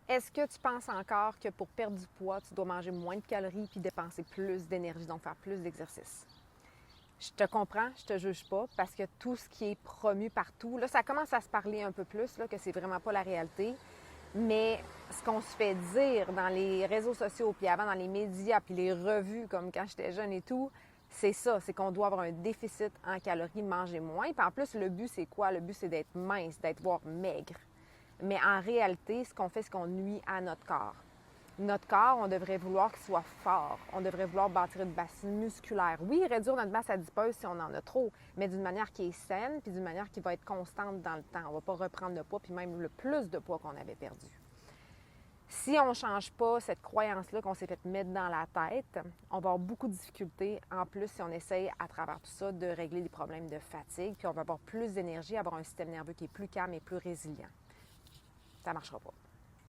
Est-ce que tu penses encore que pour perdre du poids, tu dois manger moins de calories puis dépenser plus d'énergie, donc faire plus d'exercice? Je te comprends, je te juge pas, parce que tout ce qui est promu partout, là, ça commence à se parler un peu plus, là, que c'est vraiment pas la réalité. Mais ce qu'on se fait dire dans les réseaux sociaux, puis avant dans les médias, puis les revues, comme quand j'étais jeune et tout, c'est ça, c'est qu'on doit avoir un déficit en calories, manger moins. Puis en plus, le but, c'est quoi? Le but, c'est d'être mince, d'être voire maigre. Mais en réalité, ce qu'on fait, c'est qu'on nuit à notre corps. Notre corps, on devrait vouloir qu'il soit fort. On devrait vouloir bâtir une bassine musculaire. Oui, réduire notre masse adipeuse si on en a trop, mais d'une manière qui est saine, puis d'une manière qui va être constante dans le temps. On ne va pas reprendre le poids, puis même le plus de poids qu'on avait perdu. Si on ne change pas cette croyance-là qu'on s'est fait mettre dans la tête, on va avoir beaucoup de difficultés. En plus, si on essaye à travers tout ça de régler les problèmes de fatigue, puis on va avoir plus d'énergie, avoir un système nerveux qui est plus calme et plus résilient. Ça ne marchera pas.